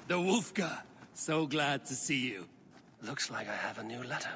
The Wolfka. So glad to see you. Looks like I have a new letter.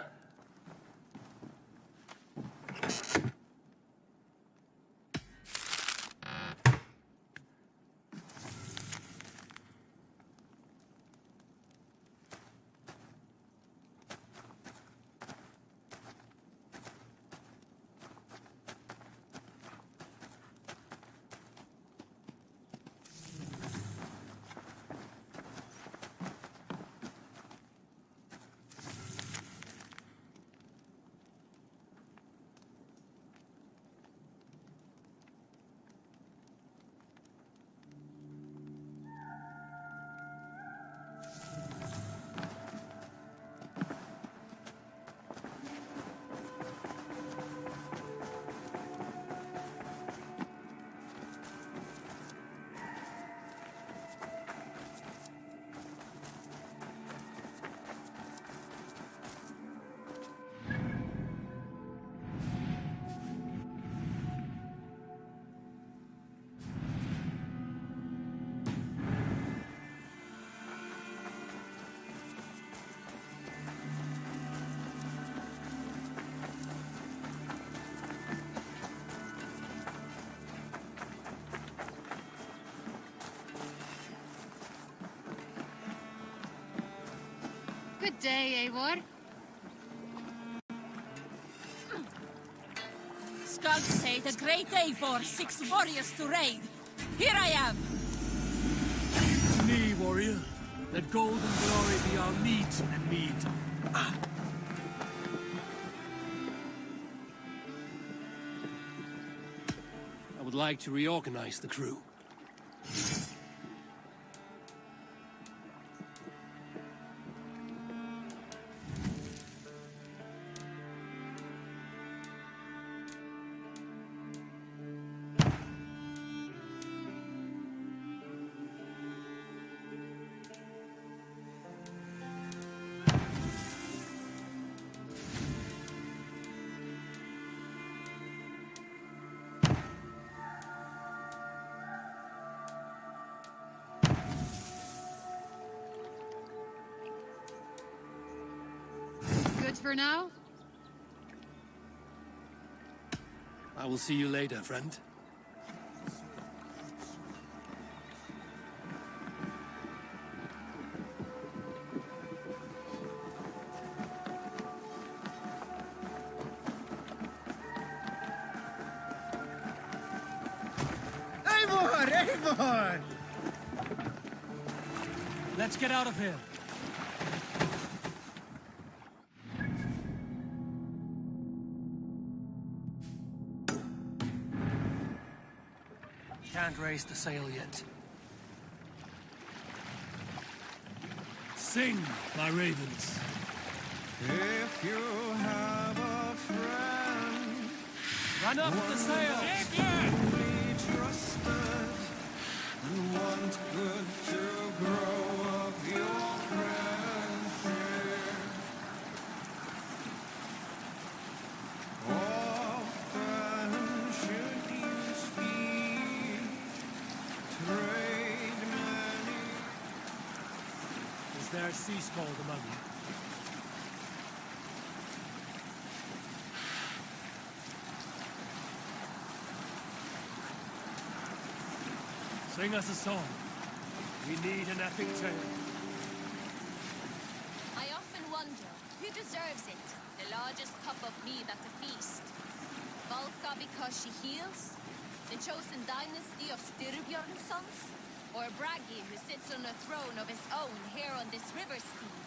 Good day, Eivor. Skulls say the great Eivor seeks warriors to raid. Here I am! To me, warrior. Let gold and glory be our meat and mead. I would like to reorganize the crew. Good for now? I will see you later, friend. Eivor! Let's get out of here. Can't raise the sail yet. Sing, my ravens. If you have a friend, Run up the sail! be trusted, and want good to grow of your friendship. Often should you speak, trade many. Is there a sea scald among you? Sing us a song. We need an epic tale. I often wonder, who deserves it? The largest cup of mead at the feast? Valka because she heals? The chosen dynasty of Styrbjorn's sons? Or Bragi who sits on a throne of his own here on this river steed?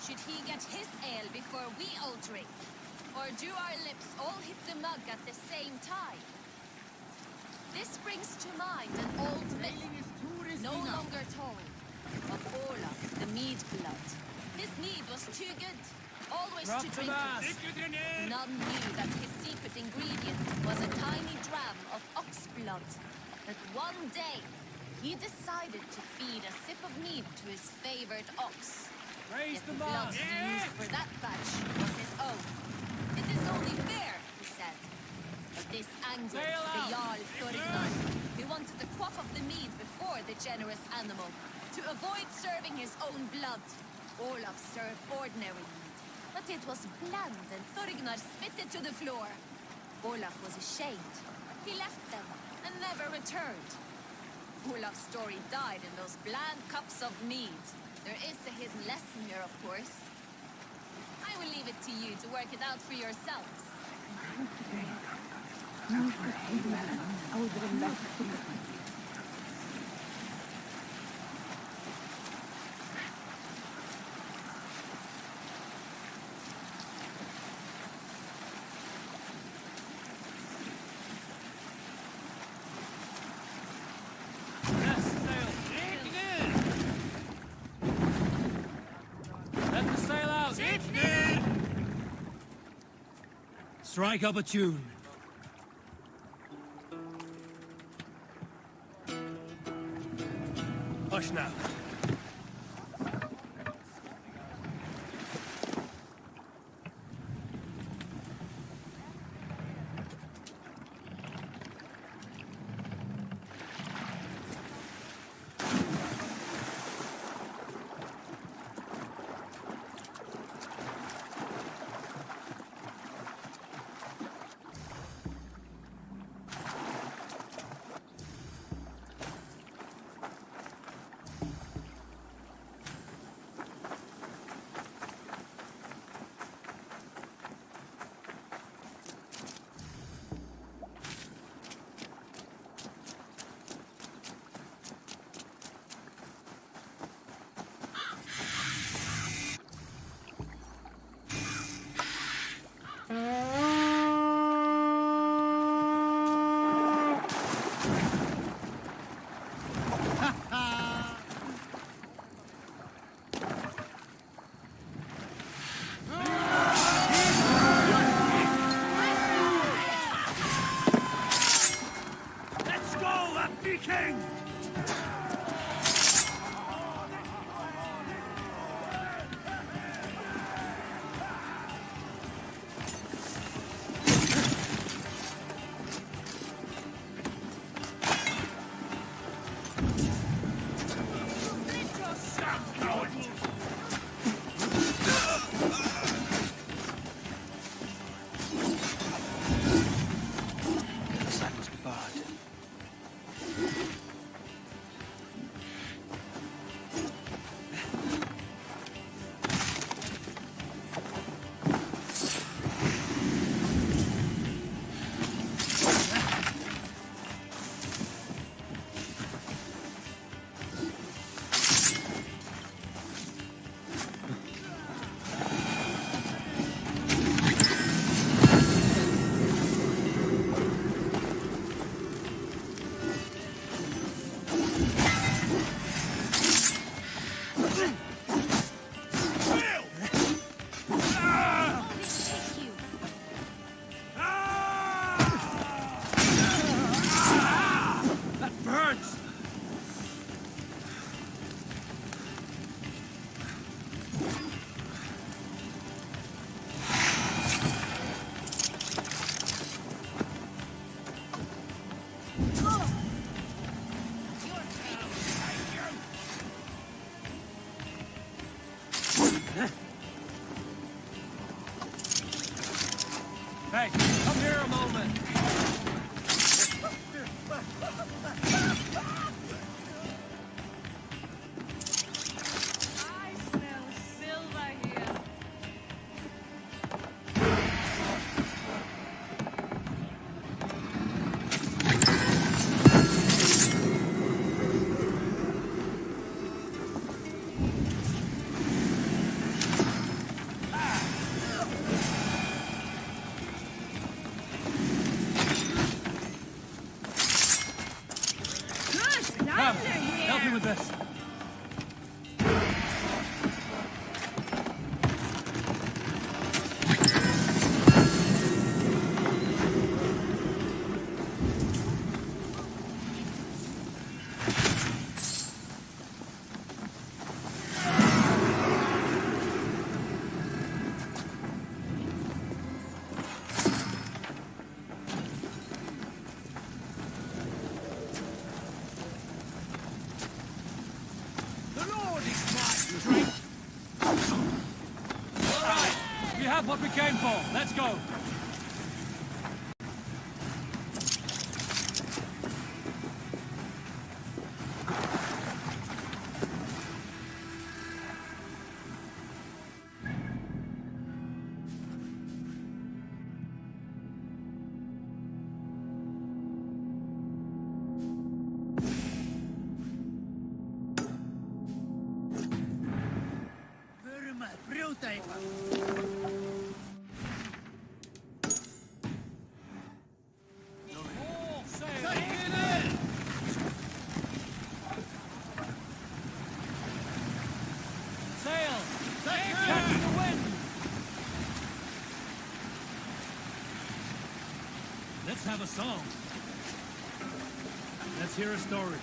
Should he get his ale before we all drink? Or do our lips all hit the mug at the same time? This brings to mind an old myth, no longer told, of Ola, the mead blood. His mead was too good, always to drink it. None knew that his secret ingredient was a tiny dram of ox blood. But one day, he decided to feed a sip of mead to his favored ox. Raise Yet the the blood mast! he used for that batch was his own. It is only fair, he said. But this angered Sail the out! Jarl Thorgnar, who wanted the quaff of the mead before the generous animal. To avoid serving his own blood, Olaf served ordinary mead. But it was bland and Thorgnar spit it to the floor. Olaf was ashamed. He left them and never returned. Olaf's story died in those bland cups of mead. There is a hidden lesson here, of course. I will leave it to you to work it out for yourselves. Yes, sail. Let the sail out. Strike up a tune. Hush now. Let's go, that Viking! The sack was barred. That burns! Hey, come here a moment. I smell silver here. Come, help me with this. got what we came for. Let's go. Let's have a song. Let's hear a story.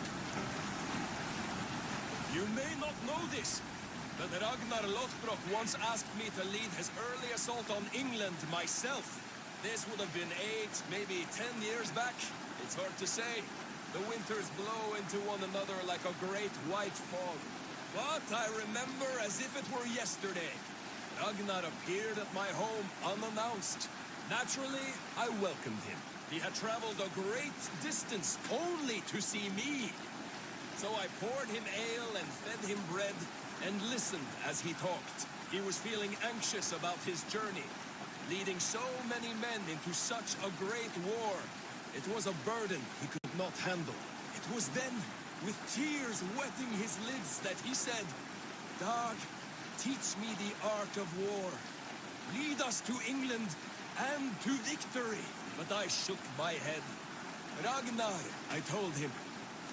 You may not know this, but Ragnar Lothbrok once asked me to lead his early assault on England myself. This would have been 8, maybe 10 years back. It's hard to say. The winters blow into one another like a great white fog. But I remember as if it were yesterday. Ragnar appeared at my home unannounced. Naturally, I welcomed him. He had traveled a great distance only to see me. So I poured him ale and fed him bread and listened as he talked. He was feeling anxious about his journey. Leading so many men into such a great war, it was a burden he could not handle. It was then, with tears wetting his lids, that he said, "Dag, teach me the art of war. Lead us to England and to victory." But I shook my head. "Ragnar," I told him,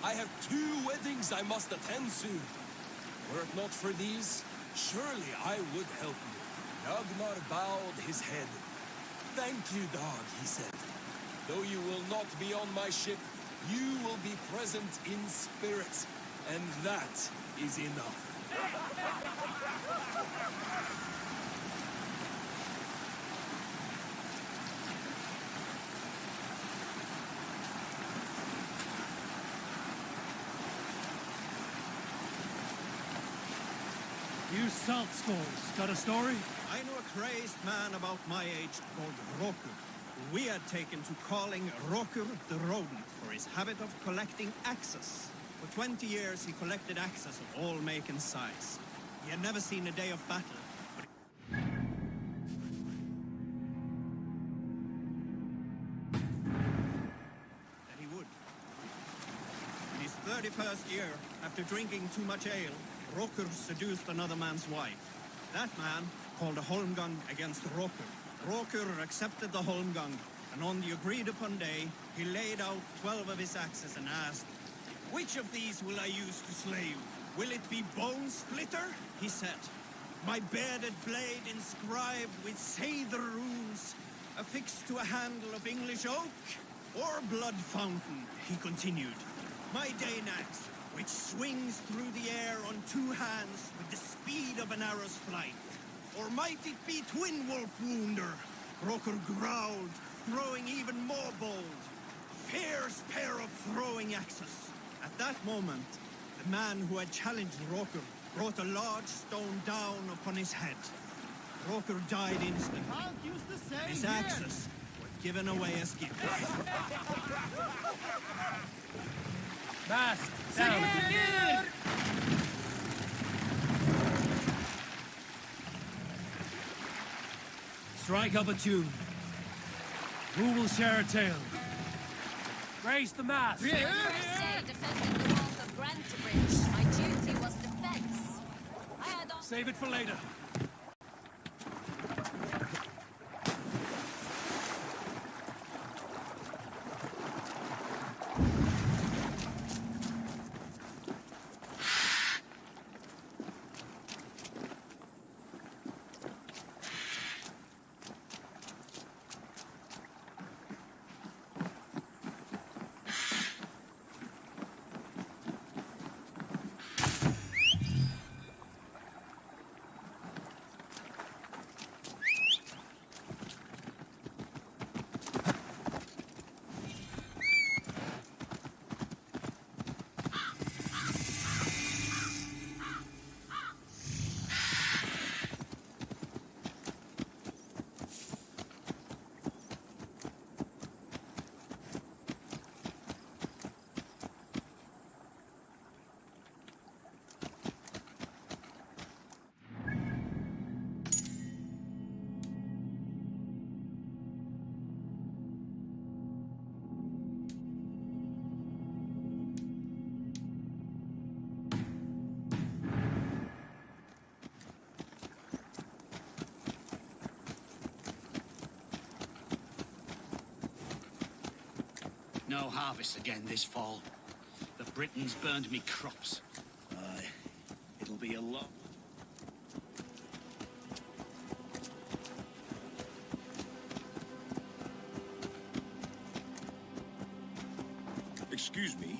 "I have 2 weddings I must attend soon. Were it not for these, surely I would help you." Ragnar bowed his head. "Thank you, Dag," he said. "Though you will not be on my ship, you will be present in spirit, and that is enough." You salt skulls, got a story? I know a crazed man about my age called Rokur, who we had taken to calling Rokur the Rodent for his habit of collecting axes. For 20 years he collected axes of all make and size. He had never seen a day of battle, but that he would. In his 31st year, after drinking too much ale, Rokur seduced another man's wife. That man called a holmgang against Rokur. Rokur accepted the holmgang, and on the agreed-upon day, he laid out 12 of his axes and asked, "Which of these will I use to slay you? Will it be Bone Splitter?" he said. "My bearded blade inscribed with Seidr runes, affixed to a handle of English oak? Or Blood Fountain?" he continued. "My Dane axe, which swings through the air on 2 hands with the speed of an arrow's flight. Or might it be Twin Wolf Wounder?" Rokur growled, throwing even more bold. Fierce pair of throwing axes. At that moment, the man who had challenged Rokur brought a large stone down upon his head. Rokur died instantly. His axes were given away as gifts. Mask, down. Strike up a tune. Who will share a tale? Raise the mask. Stay defending the walls of Grantebridge. My duty was defense. I had all... Save it for later. no harvest again this fall. The Britons burned me crops. Aye, it'll be a lot. Excuse me?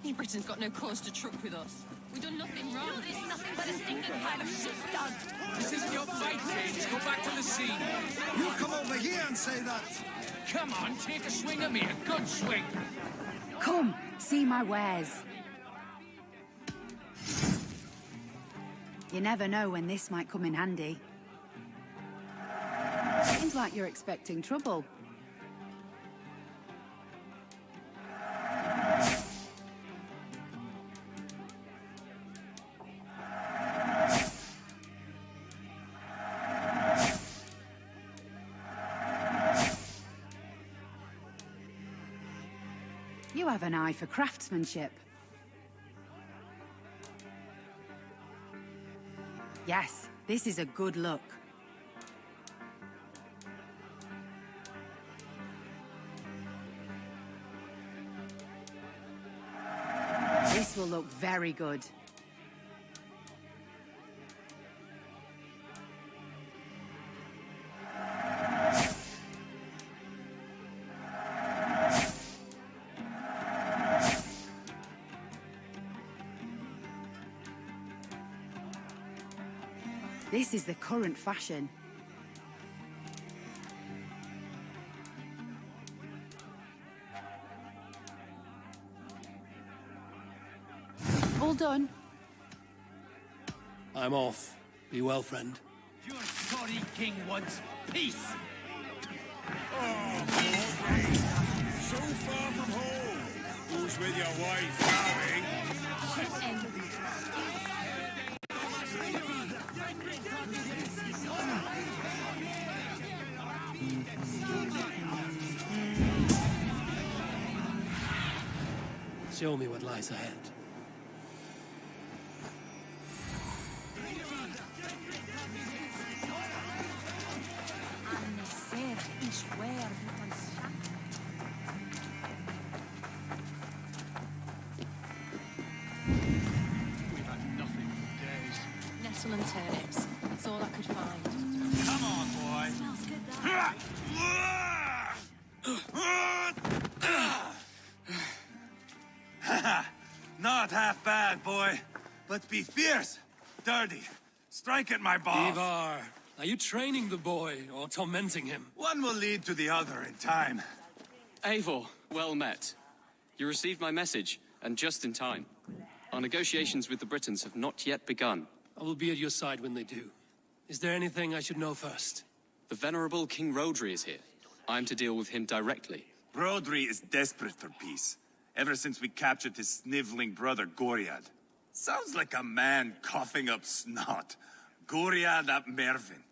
You Britain's got no cause to truck with us. We done nothing wrong. There's nothing but a stinking pile of shit done. This isn't your fight, James. Go back to the scene. You come over here and say that! Come on, take a swing at me. A good swing. Come, see my wares. You never know when this might come in handy. Seems like you're expecting trouble. You have an eye for craftsmanship. Yes, this is a good look. This will look very good. This is the current fashion. All done. I'm off. Be well, friend. Your sorry king wants peace. So far from home! Who's with your wife now, eh? Show me what lies ahead. We've had nothing for days. Nestle and turnips. That's all I could find. Come on, boy. Smells good, that. Not half bad, boy. But be fierce, dirty. Strike at my balls. Ivar, are you training the boy or tormenting him? One will lead to the other in time. Eivor, well met. You received my message, and just in time. Our negotiations with the Britons have not yet begun. I will be at your side when they do. Is there anything I should know first? The venerable King Rodri is here. I am to deal with him directly. Rodri is desperate for peace, ever since we captured his sniveling brother Goriad. Sounds like a man coughing up snot. Goriad ap Mervin.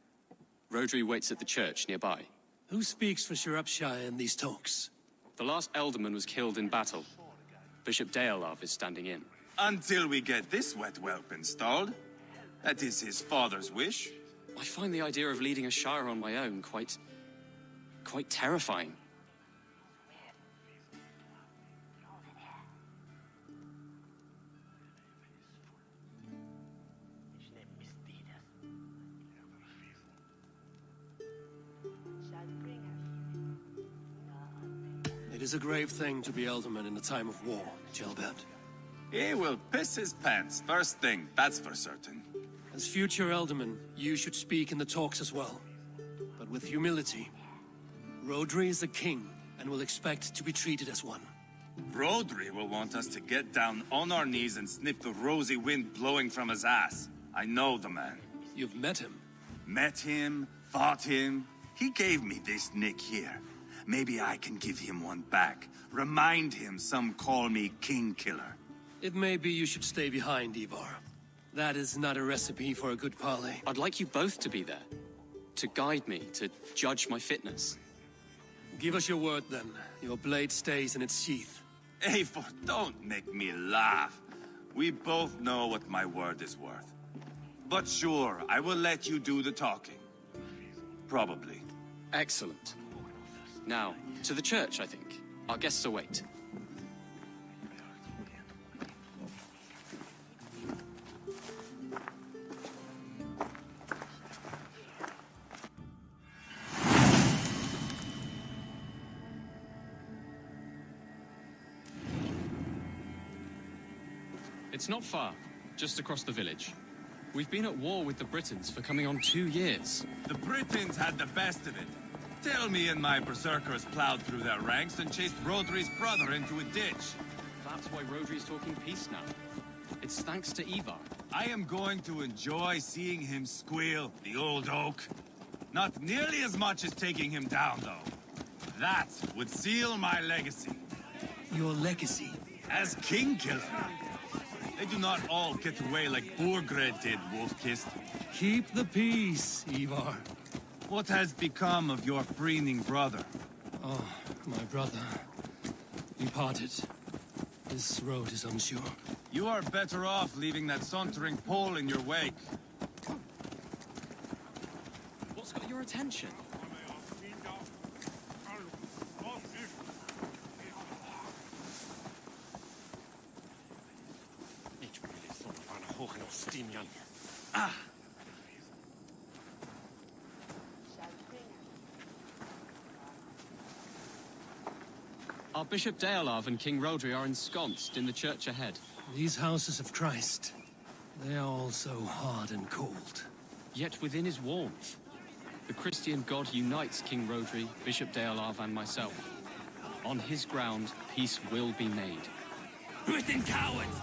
Rodri waits at the church nearby. Who speaks for Shropshire in these talks? The last alderman was killed in battle. Bishop Deolav is standing in. Until we get this wet whelp installed. That is his father's wish. I find the idea of leading a shire on my own quite terrifying. It is a grave thing to be alderman in a time of war, Gelbert. He will piss his pants first thing, that's for certain. As future alderman, you should speak in the talks as well. But with humility. Rodri is a king, and will expect to be treated as one. Rodri will want us to get down on our knees and sniff the rosy wind blowing from his ass. I know the man. You've met him. Met him, fought him. He gave me this nick here. Maybe I can give him one back. Remind him some call me King Killer. It may be you should stay behind, Ivar. That is not a recipe for a good parley. I'd like you both to be there. To guide me, to judge my fitness. Give us your word, then. Your blade stays in its sheath. Eivor, don't make me laugh. We both know what my word is worth. But sure, I will let you do the talking. Probably. Excellent. Now, to the church, I think. Our guests await. It's not far, just across the village. We've been at war with the Britons for coming on 2 years. The Britons had the best of it. Tell me and my berserkers plowed through their ranks and chased Rodri's brother into a ditch. That's why Rodri's talking peace now. It's thanks to Ivar. I am going to enjoy seeing him squeal, the old oak. Not nearly as much as taking him down, though. That would seal my legacy. Your legacy? As king killer. They do not all get away like Borgred did, Wolf-Kissed. Keep the peace, Ivar. What has become of your preening brother? Oh, my brother. We parted. This road is unsure. You are better off leaving that sauntering Pole in your wake. What's got your attention? Ah! Our Bishop Deolav and King Rodri are ensconced in the church ahead. These houses of Christ, they are all so hard and cold. Yet within is warmth. The Christian God unites King Rodri, Bishop Deolav, and myself. On his ground, peace will be made. Britain cowards!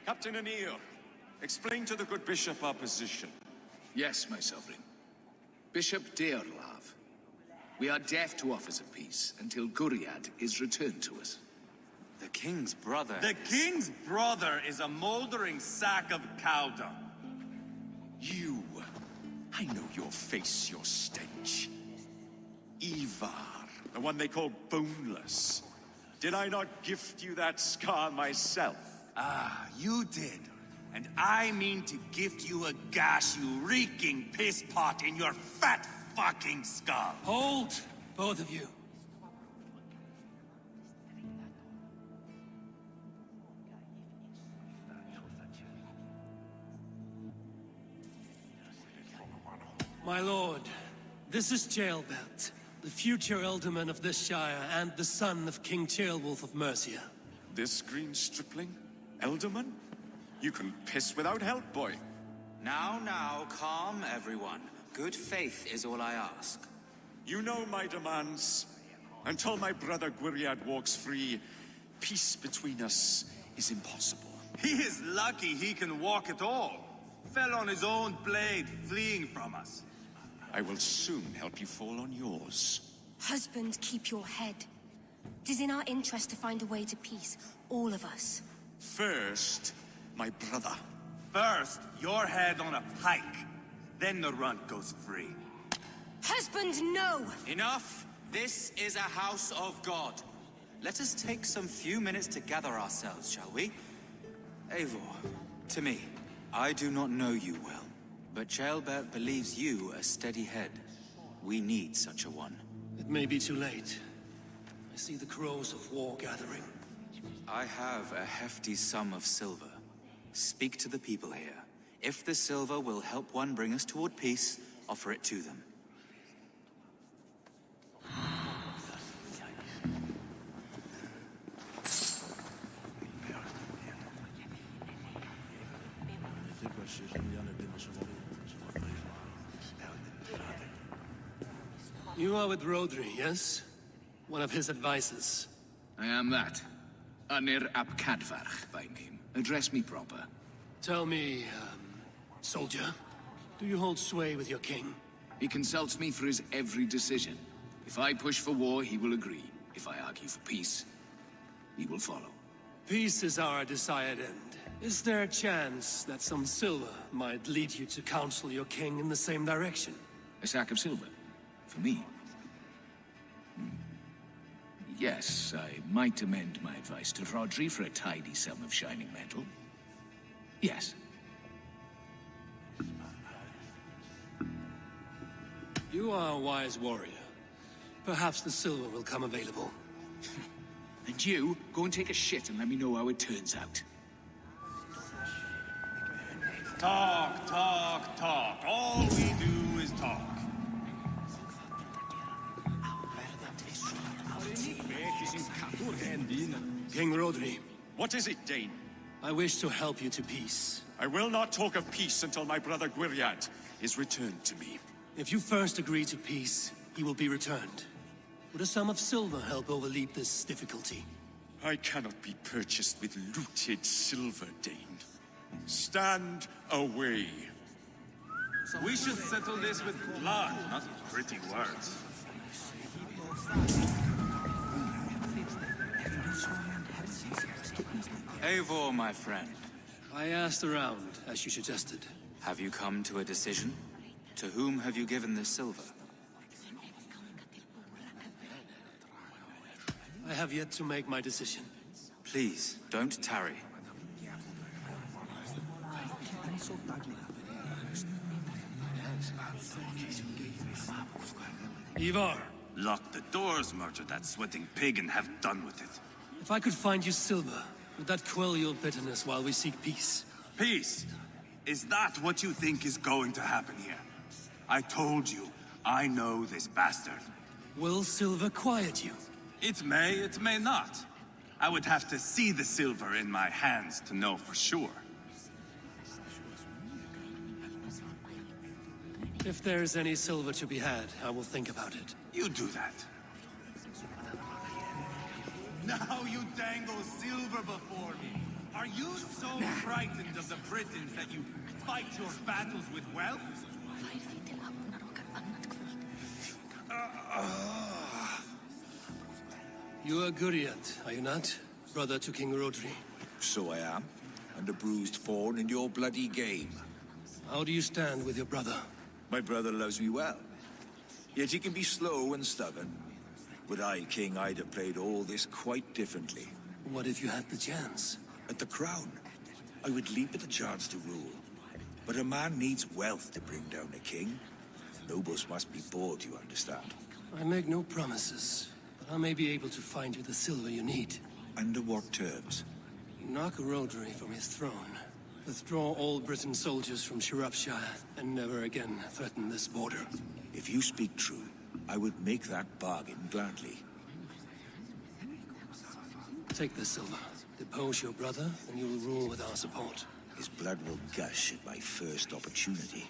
Captain Anil, explain to the good bishop our position. Yes, my sovereign. Bishop Deolav, we are deaf to offers of peace until Guriad is returned to us. The king's brother The king's brother is a moldering sack of cow dung. You. I know your face, your stench. Ivar, the one they call boneless. Did I not gift you that scar myself? Ah, you did. And I mean to gift you a gash, you reeking piss pot in your fat fucking skull. Hold, both of you. My lord, this is Jailbelt, the future alderman of this shire and the son of King Ceolwulf of Mercia. This green stripling? Elderman? You can piss without help, boy. Now, calm everyone. Good faith is all I ask. You know my demands. Until my brother Gwiriad walks free, peace between us is impossible. He is lucky he can walk at all. Fell on his own blade, fleeing from us. I will soon help you fall on yours. Husband, keep your head. It is in our interest to find a way to peace, all of us. First, my brother. First, your head on a pike. Then the runt goes free. Husband, no! Enough! This is a house of God. Let us take some few minutes to gather ourselves, shall we? Eivor, to me, I do not know you well, but Ceolbert believes you a steady head. We need such a one. It may be too late. I see the crows of war gathering. I have a hefty sum of silver. Speak to the people here. If the silver will help one bring us toward peace, offer it to them. You are with Rodri, yes? One of his advisors. I am that. Anir ap Cadfarch by name. Address me proper. Tell me, soldier, do you hold sway with your king? He consults me for his every decision. If I push for war, he will agree. If I argue for peace, he will follow. Peace is our desired end. Is there a chance that some silver might lead you to counsel your king in the same direction? A sack of silver? For me? Yes, I might amend my advice to Rodri for a tidy sum of shining metal. Yes. You are a wise warrior. Perhaps the silver will come available. And you, go and take a shit and let me know how it turns out. Talk, talk, talk. All All we do is talk. King Rodri, What is it, Dane? I wish to help you to peace. I will not talk of peace until my brother Gwiriad is returned to me. If you first agree to peace, he will be returned. Would a sum of silver help overleap this difficulty? I cannot be purchased with looted silver, Dane. Stand away. We should settle this with blood, not pretty words. Eivor, my friend, I asked around, as you suggested. have you come to a decision? To whom have you given this silver? I have yet to make my decision. Please, don't tarry. Ivar, Lock the doors, murder that sweating pig, and have done with it. if I could find you silver, would that quell your bitterness while we seek peace? Peace? Is that what you think is going to happen here? I told you, I know this bastard. Will silver quiet you? It may not. I would have to see the silver in my hands to know for sure. If there's any silver to be had, I will think about it. You do that. Now you dangle silver before me. Are you so frightened of the Britons that you fight your battles with wealth? You are Guriat, are you not? Brother to King Rodri. So I am, and a bruised pawn in your bloody game. How do you stand with your brother? My brother loves me well. Yet he can be slow and stubborn. Were I king, I'd have played all this quite differently. What if you had the chance? At the crown, I would leap at the chance to rule. But a man needs wealth to bring down a king. Nobles must be bought, you understand. I make no promises, but I may be able to find you the silver you need. Under what terms? Knock Rodri from his throne. Withdraw all Britain soldiers from Shropshire, and never again threaten this border. If you speak true, I would make that bargain gladly. Take the silver. Depose your brother, and you will rule with our support. His blood will gush at my first opportunity.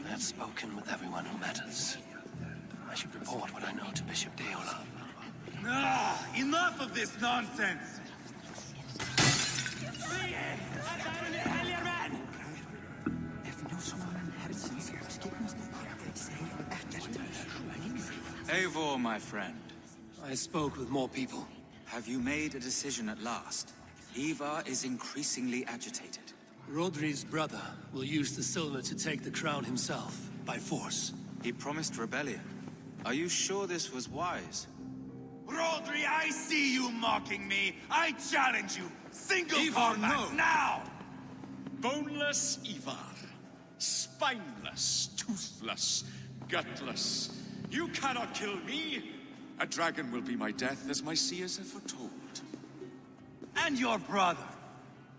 I have spoken with everyone who matters. I should report what I know to Bishop Deola. Ah, enough of this nonsense! Eivor, my friend, I spoke with more people. have you made a decision at last? Ivar is increasingly agitated. Rodri's brother will use the silver to take the crown himself, by force. He promised rebellion. Are you sure this was wise? Rodri, I see you mocking me! I challenge you! Single Ivar, combat, no. now! Boneless Ivar. Spineless, toothless, gutless. You cannot kill me! A dragon will be my death, as my seers have foretold. And your brother.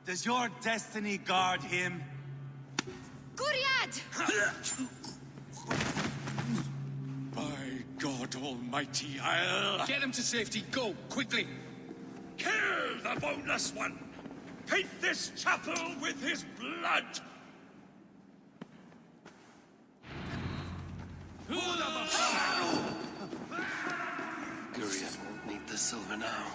Does your destiny guard him? Guriad! By God Almighty, I'll... Get him to safety. Go, quickly. Kill the boneless one! Paint this chapel with his blood! Guriat won't need the silver now.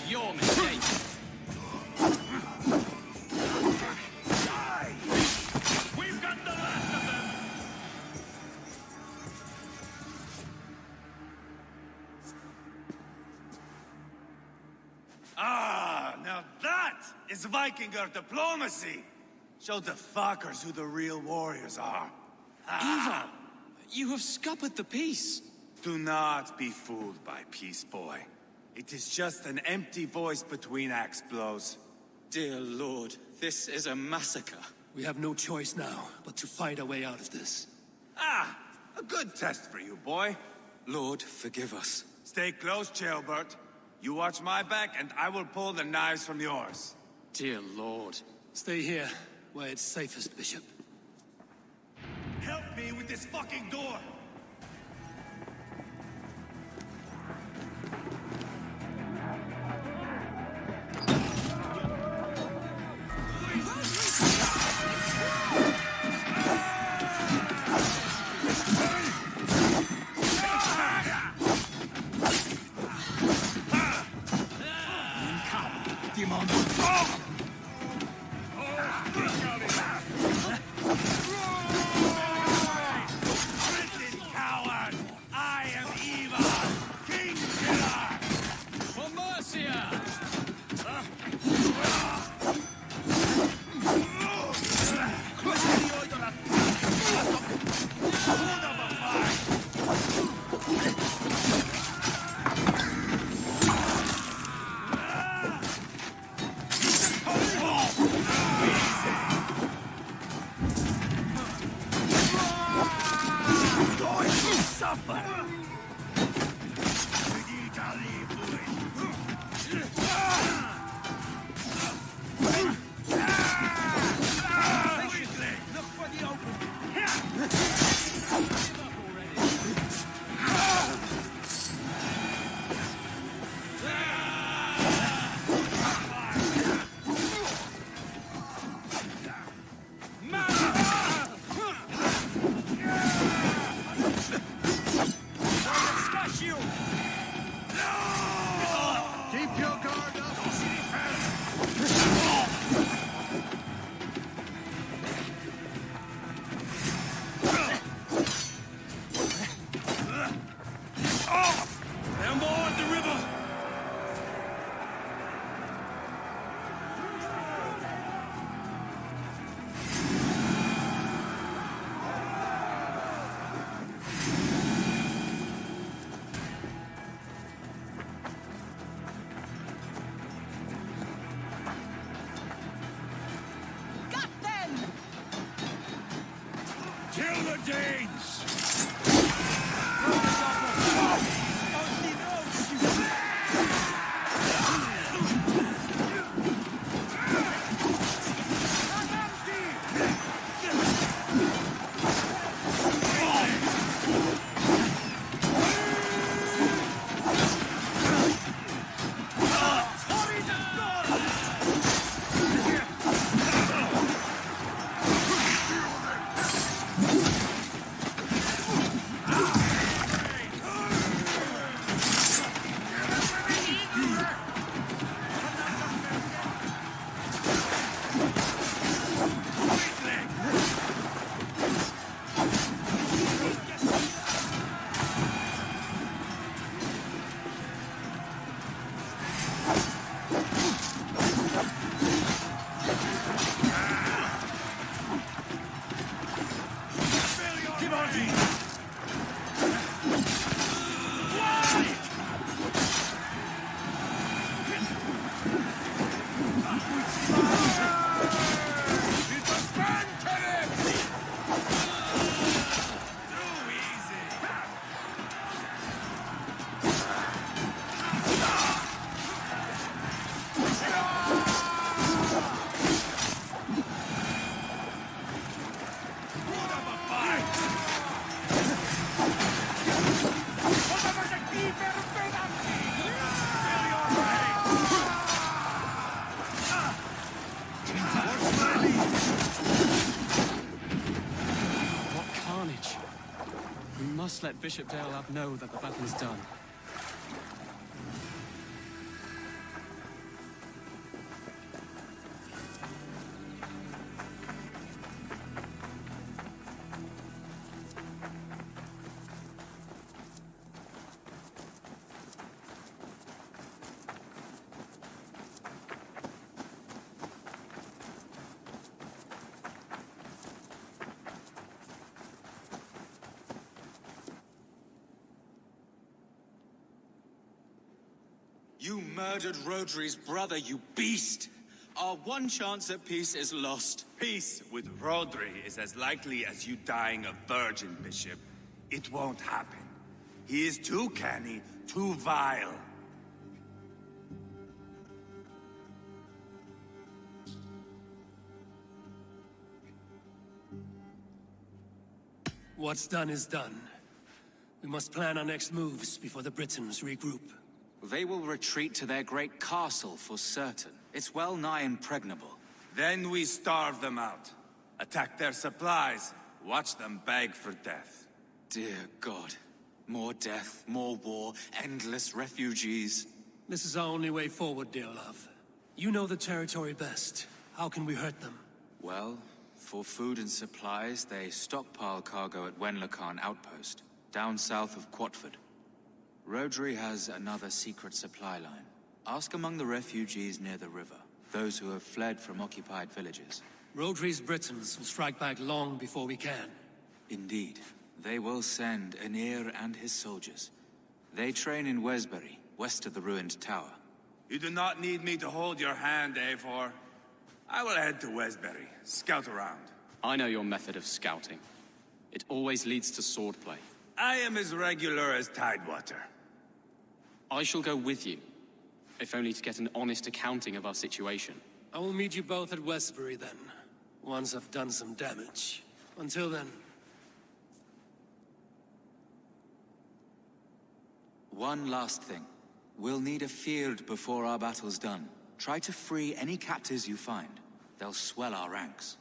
Your mistake. We've got the last of them! Ah, now that is Vikinger diplomacy! Show the fuckers who the real warriors are. Ivar! You have scuppered the peace! Do not be fooled by peace, boy. It is just an empty voice between axe blows. Dear Lord, this is a massacre. We have no choice now, but to find our way out of this. Ah! A good test for you, boy. Lord, forgive us. Stay close, Jailbert. You watch my back, and I will pull the knives from yours. Dear Lord. Stay here, where it's safest, Bishop. Help me with this fucking door! Must let Bishop Deolav know that the battle is done. You murdered Rodri's brother, you beast! Our one chance at peace is lost. Peace with Rodri is as likely as you dying a virgin, Bishop. It won't happen. He is too canny, too vile. What's done is done. We must plan our next moves before the Britons regroup. They will retreat to their great castle for certain. It's well nigh impregnable. Then we starve them out. Attack their supplies. Watch them beg for death. Dear God. More death, more war, endless refugees. This is our only way forward, dear love. You know the territory best. How can we hurt them? Well, for food and supplies, they stockpile cargo at Wenlacan Outpost, down south of Quatford. Rodri has another secret supply line. Ask among the refugees near the river, those who have fled from occupied villages. Rodri's Britons will strike back long before we can. Indeed. They will send Anir and his soldiers. They train in Wesbury, west of the ruined tower. You do not need me to hold your hand, Eivor. I will head to Wesbury, scout around. I know your method of scouting. It always leads to swordplay. I am as regular as Tidewater. I shall go with you, if only to get an honest accounting of our situation. I will meet you both at Westbury then, once I've done some damage. Until then... One last thing. We'll need a field before our battle's done. Try to free any captives you find. They'll swell our ranks.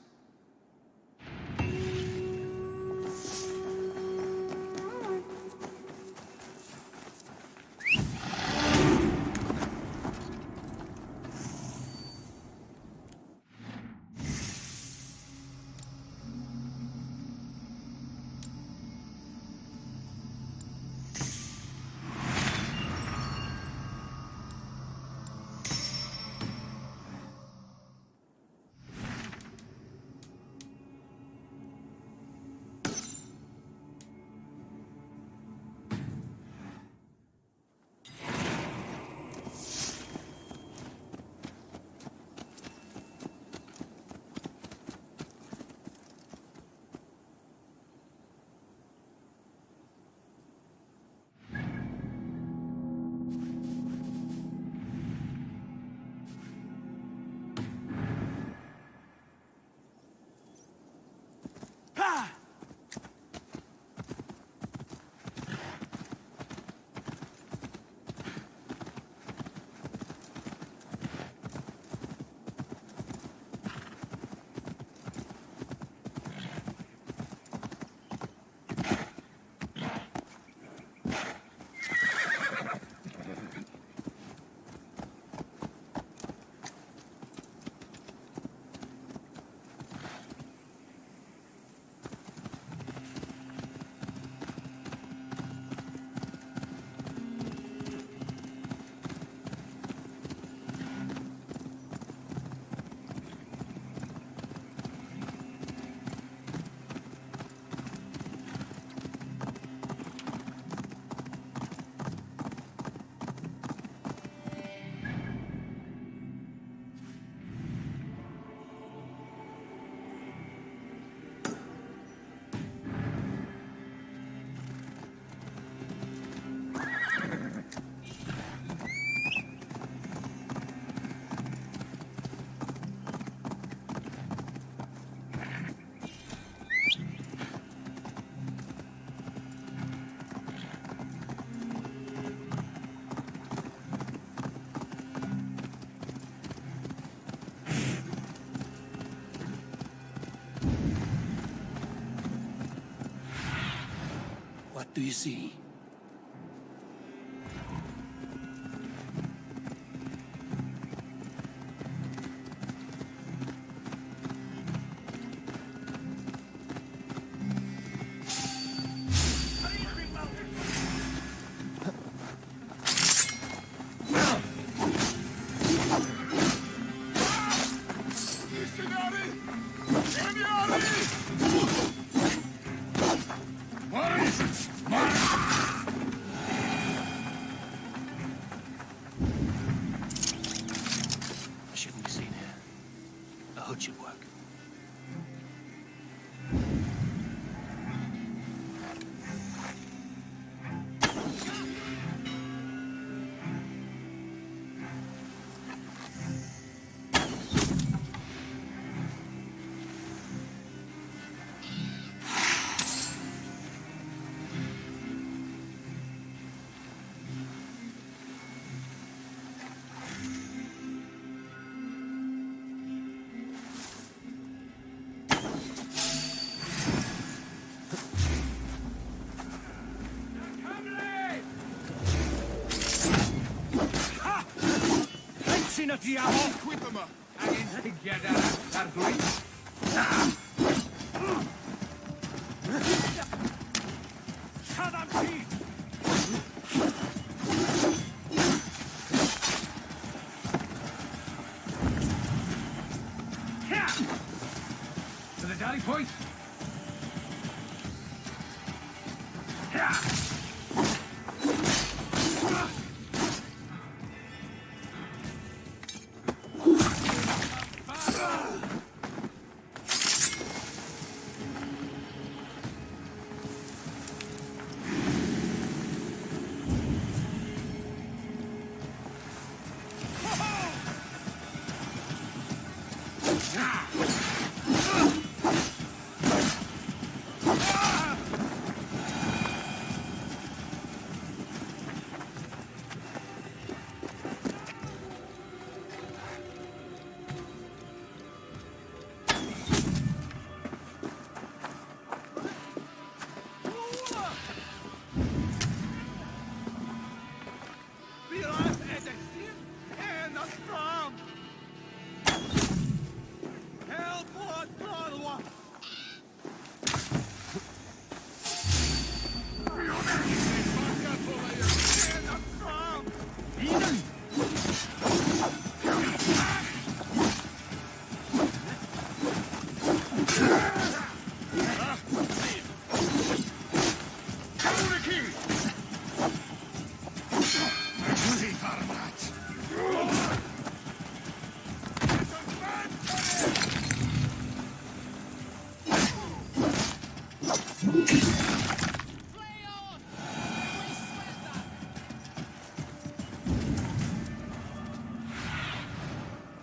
What do you see? Mari! Partiamo! Quitama! Shadamchi! To the dally point!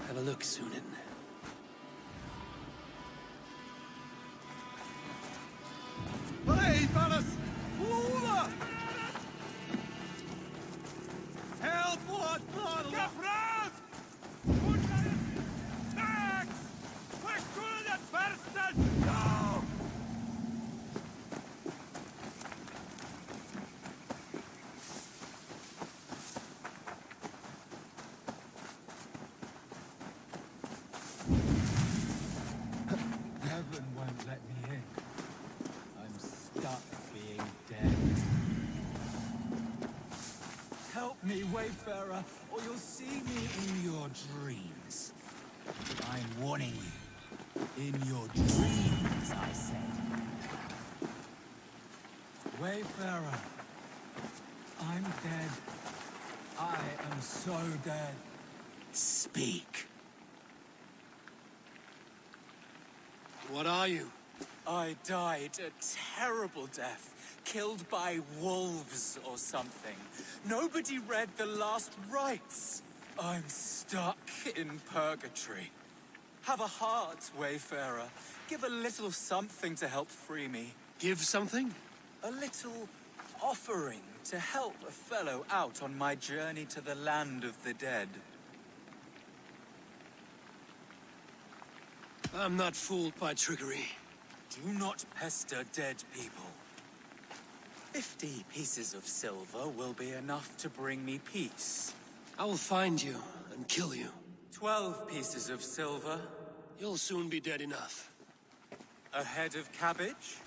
Have a look, Sunan. Hey, fellas! Foola! Help! What? Gefragt! Max! Verschuldet Versten! No! Heaven won't let me in. I'm stuck being dead. Help me, Wayfarer, or you'll see me in your dreams. I'm warning you. In your dreams, I said. Wayfarer, I'm dead. I am so dead. Speak. What are you? I died a terrible death, killed by wolves or something. Nobody read the last rites. I'm stuck in purgatory. Have a heart, Wayfarer. Give a little something to help free me. Give something? A little offering to help a fellow out on my journey to the land of the dead. I'm not fooled by trickery. Do not pester dead people. 50 pieces of silver will be enough to bring me peace. I will find you and kill you. 12 pieces of silver. You'll soon be dead enough. A head of cabbage?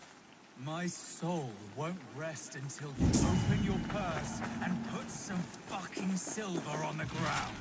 My soul won't rest until you open your purse and put some fucking silver on the ground.